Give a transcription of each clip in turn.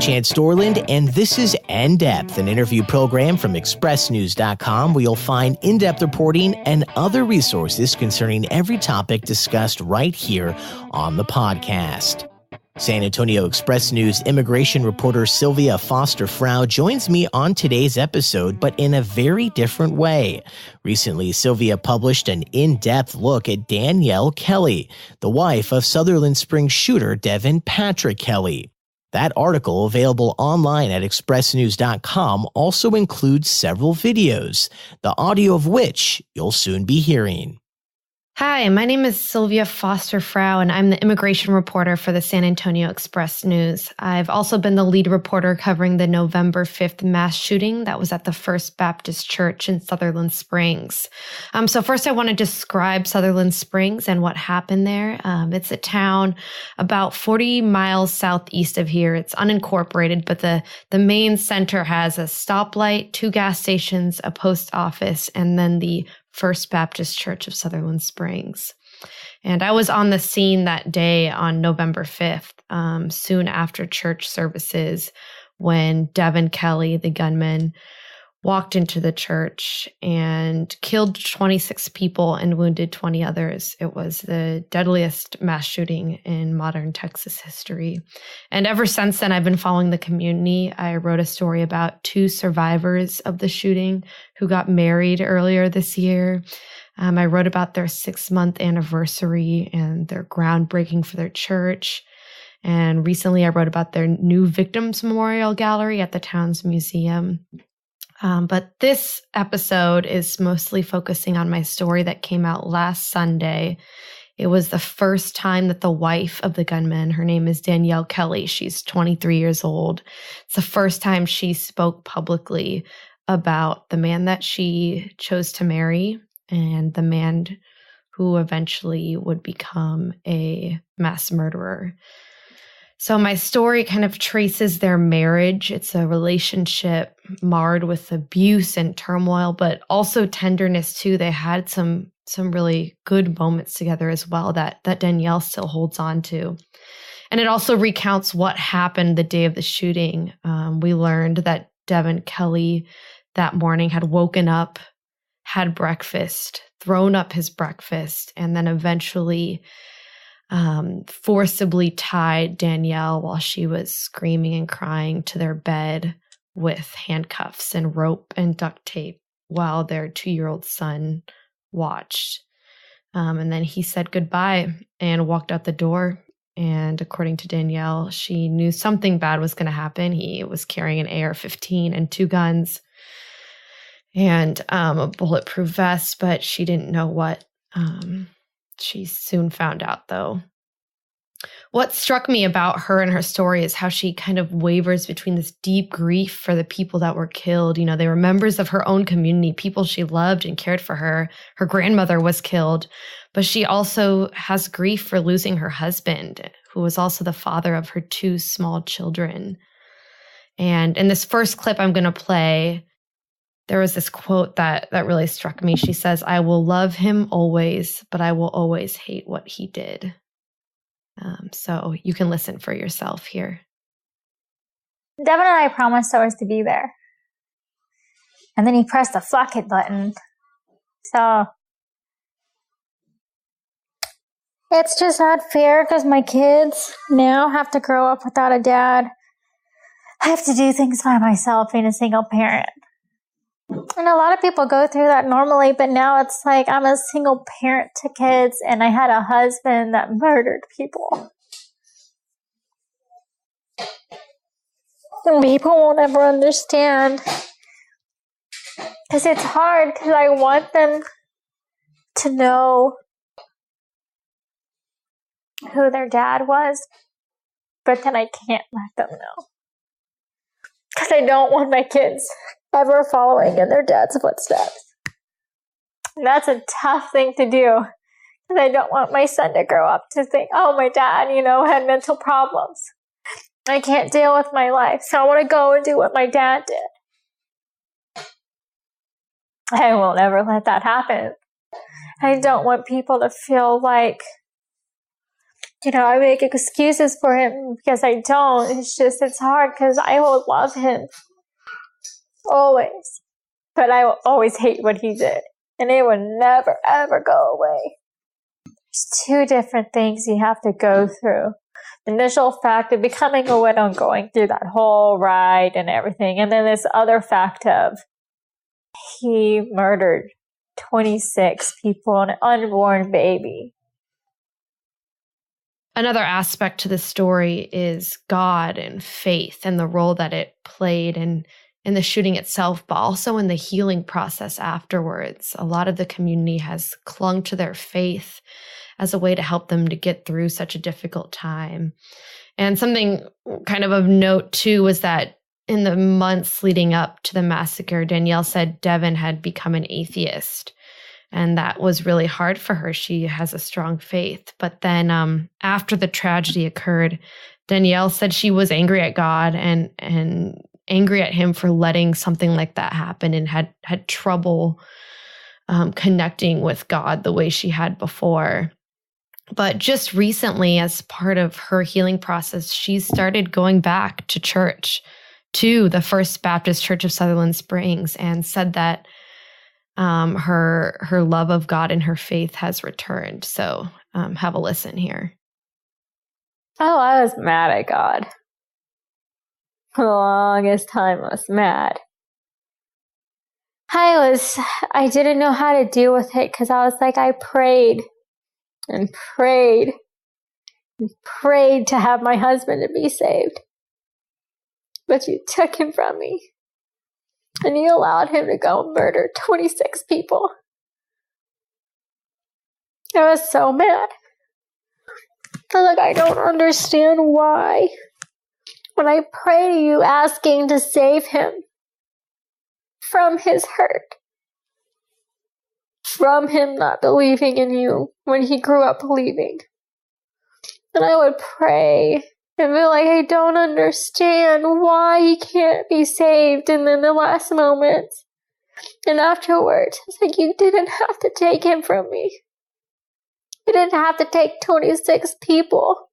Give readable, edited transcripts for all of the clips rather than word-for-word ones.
Chance Dorland, and this is In-Depth, an interview program from expressnews.com where you'll find in-depth reporting and other resources concerning every topic discussed right here on the podcast. San Antonio Express News immigration reporter Silvia Foster-Frau joins me on today's episode, but in a very different way. Recently, Silvia published an in-depth look at Danielle Kelley, the wife of Sutherland Springs shooter Devin Kelley. That article, available online at expressnews.com, also includes several videos, the audio of which you'll soon be hearing. Hi, my name is Silvia Foster-Frau, and I'm the immigration reporter for the San Antonio Express News. I've also been the lead reporter covering the November 5th mass shooting that was at the First Baptist Church in Sutherland Springs. So first I want to describe Sutherland Springs and what happened there. It's a town about 40 miles southeast of here. It's unincorporated, but the main center has a stoplight, 2 gas stations, a post office, and then the First Baptist Church of Sutherland Springs. And I was on the scene that day on November 5th, soon after church services, when Devin Kelley, the gunman, walked into the church and killed 26 people and wounded 20 others. It was the deadliest mass shooting in modern Texas history. And ever since then, I've been following the community. I wrote a story about 2 survivors of the shooting who got married earlier this year. I wrote about their 6-month anniversary and their groundbreaking for their church. And recently I wrote about their new Victims Memorial Gallery at the town's museum. But this episode is mostly focusing on my story that came out last Sunday. It was the first time that the wife of the gunman, her name is Danielle Kelley, she's 23 years old. It's the first time she spoke publicly about the man that she chose to marry and the man who eventually would become a mass murderer. So my story kind of traces their marriage. It's a relationship marred with abuse and turmoil, but also tenderness too. They had some really good moments together as well that Danielle still holds on to. And it also recounts what happened the day of the shooting. We learned that Devin Kelley that morning had woken up, had breakfast, thrown up his breakfast, and then eventually forcibly tied Danielle while she was screaming and crying to their bed with handcuffs and rope and duct tape while their 2-year-old son watched. And then he said goodbye and walked out the door. And according to Danielle, she knew something bad was going to happen. He was carrying an AR-15 and 2 guns and a bulletproof vest, but she didn't know what. She soon found out, though. What struck me about her and her story is how she kind of wavers between this deep grief for the people that were killed. You know, they were members of her own community, people she loved and cared for her. Her grandmother was killed, but she also has grief for losing her husband, who was also the father of her 2 small children. And in this first clip I'm going to play, there was this quote that really struck me. She says, "I will love him always, but I will always hate what he did." So you can listen for yourself here. Devin and I promised always to be there. And then he pressed the fuck it button. So it's just not fair because my kids now have to grow up without a dad. I have to do things by myself being a single parent. And a lot of people go through that normally, but now it's like I'm a single parent to kids and I had a husband that murdered people. And people won't ever understand. Because it's hard, because I want them to know who their dad was, but then I can't let them know. Because I don't want my kids ever following in their dad's footsteps. And that's a tough thing to do. Because I don't want my son to grow up to think, oh, my dad, had mental problems. I can't deal with my life. So I want to go and do what my dad did. I will never let that happen. I don't want people to feel like I make excuses for him because I don't. It's hard because I will love him. Always. But I will always hate what he did. And it will never, ever go away. There's two different things you have to go through. The initial fact of becoming a widow and going through that whole ride and everything. And then this other fact of he murdered 26 people, an unborn baby. Another aspect to the story is God and faith and the role that it played in the shooting itself, but also in the healing process afterwards. A lot of the community has clung to their faith as a way to help them to get through such a difficult time. And something kind of note, too, was that in the months leading up to the massacre, Danielle said Devin had become an atheist. And that was really hard for her. She has a strong faith. But then after the tragedy occurred, Danielle said she was angry at God and angry at him for letting something like that happen, and had trouble connecting with God the way she had before. But just recently, as part of her healing process, she started going back to church, to the First Baptist Church of Sutherland Springs, and said that her love of God and her faith has returned. So have a listen here. Oh, I was mad at God. For the longest time I was mad. I didn't know how to deal with it because I was like, I prayed and prayed and prayed to have my husband to be saved. But you took him from me. And you allowed him to go and murder 26 people. I was so mad. I don't understand why. When I pray to you asking to save him from his hurt, from him not believing in you when he grew up believing. And I would pray and be like, I don't understand why he can't be saved. And then the last moment, and afterwards, it's like, you didn't have to take him from me. You didn't have to take 26 people.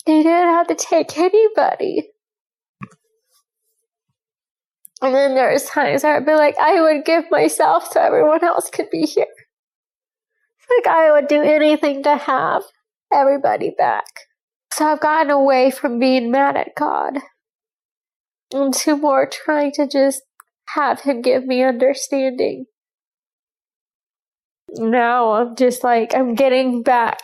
You didn't have to take anybody. And then there's times where I'd be like, I would give myself so everyone else could be here. I would do anything to have everybody back. So I've gotten away from being mad at God into more trying to just have him give me understanding. Now I'm just I'm getting back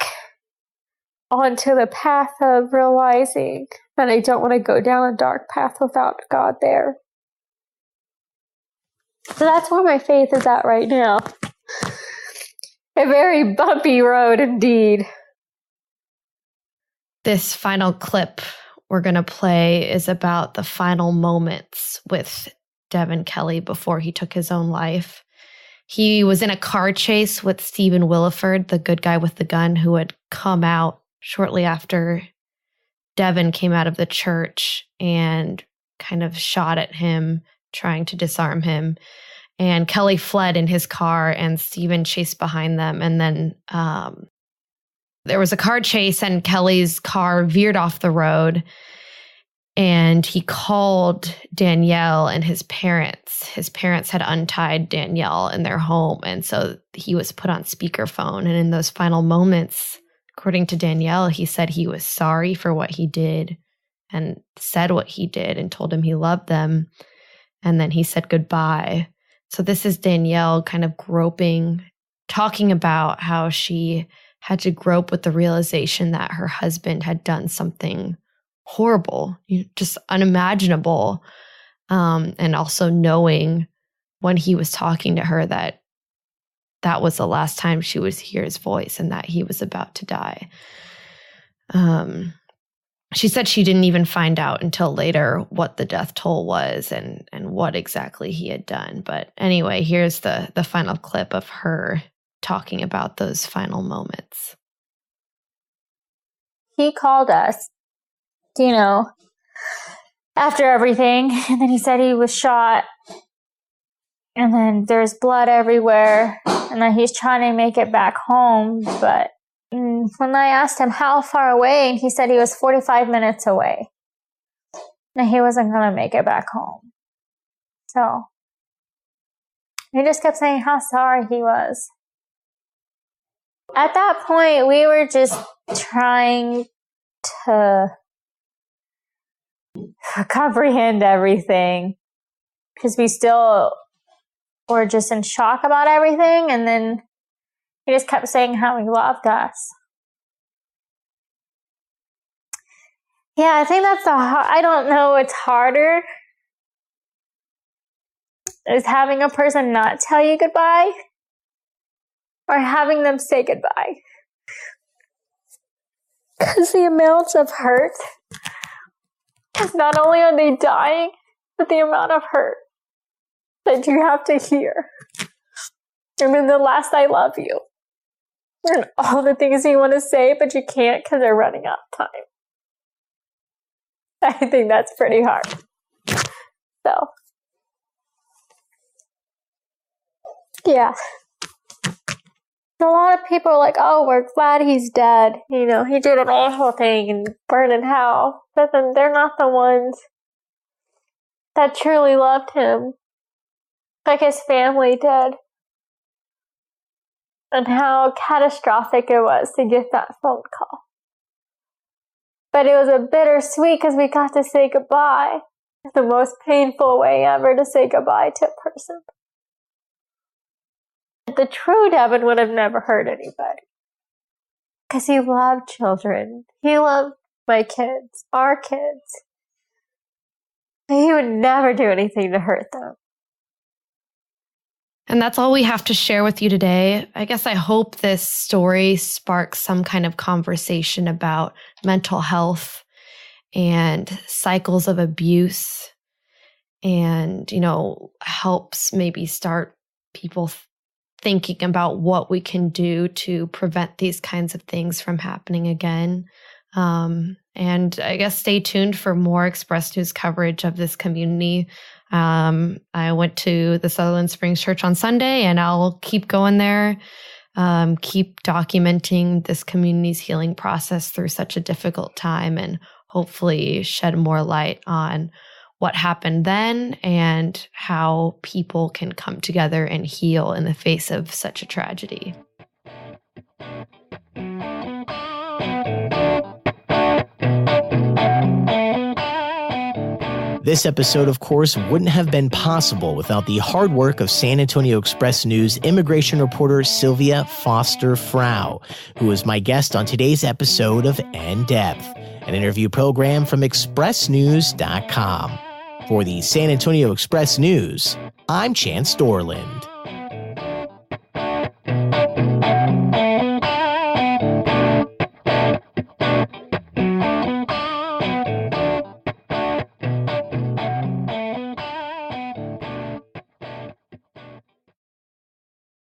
onto the path of realizing that I don't want to go down a dark path without God there. So that's where my faith is at right now. A very bumpy road indeed. This final clip we're going to play is about the final moments with Devin Kelley before he took his own life. He was in a car chase with Stephen Williford, the good guy with the gun, who had come out shortly after Devin came out of the church and kind of shot at him, trying to disarm him. And Kelley fled in his car, and Stephen chased behind them. And then there was a car chase, and Kelley's car veered off the road. And he called Danielle and his parents. His parents had untied Danielle in their home, and so he was put on speakerphone. And in those final moments, according to Danielle, he said he was sorry for what he did and said what he did and told him he loved them. And then he said goodbye. So this is Danielle kind of groping, talking about how she had to grope with the realization that her husband had done something horrible, just unimaginable. And also knowing when he was talking to her that that was the last time she would hear his voice and that he was about to die. She said she didn't even find out until later what the death toll was and what exactly he had done. But anyway, here's the final clip of her talking about those final moments. He called us, after everything, and then he said he was shot, and then there's blood everywhere, and then he's trying to make it back home, but And when I asked him how far away, and he said he was 45 minutes away. And he wasn't going to make it back home. So he just kept saying how sorry he was. At that point, we were just trying to comprehend everything because we still were just in shock about everything. And then he just kept saying how he loved us. Yeah, I think that's I don't know what's harder is having a person not tell you goodbye or having them say goodbye. Because the amounts of hurt, because not only are they dying, but the amount of hurt that you have to hear. And then the last I love you. And all the things you want to say, but you can't because they're running out of time. I think that's pretty hard. So, yeah. A lot of people are like, oh, we're glad he's dead. You know, he did an awful thing and burned in hell. But then they're not the ones that truly loved him like his family did. And how catastrophic it was to get that phone call. But it was a bittersweet because we got to say goodbye. The most painful way ever to say goodbye to a person. The true Devin would have never hurt anybody. Because he loved children. He loved my kids, our kids. He would never do anything to hurt them. And that's all we have to share with you today. I guess I hope this story sparks some kind of conversation about mental health and cycles of abuse and, you know, helps maybe start people thinking about what we can do to prevent these kinds of things from happening again. And I guess stay tuned for more Express News coverage of this community. I went to the Sutherland Springs Church on Sunday, and I'll keep going there, keep documenting this community's healing process through such a difficult time, and hopefully shed more light on what happened then and how people can come together and heal in the face of such a tragedy. This episode, of course, wouldn't have been possible without the hard work of San Antonio Express News immigration reporter Silvia Foster-Frau, who is my guest on today's episode of In Depth, an interview program from expressnews.com. For the San Antonio Express News, I'm Chance Dorland.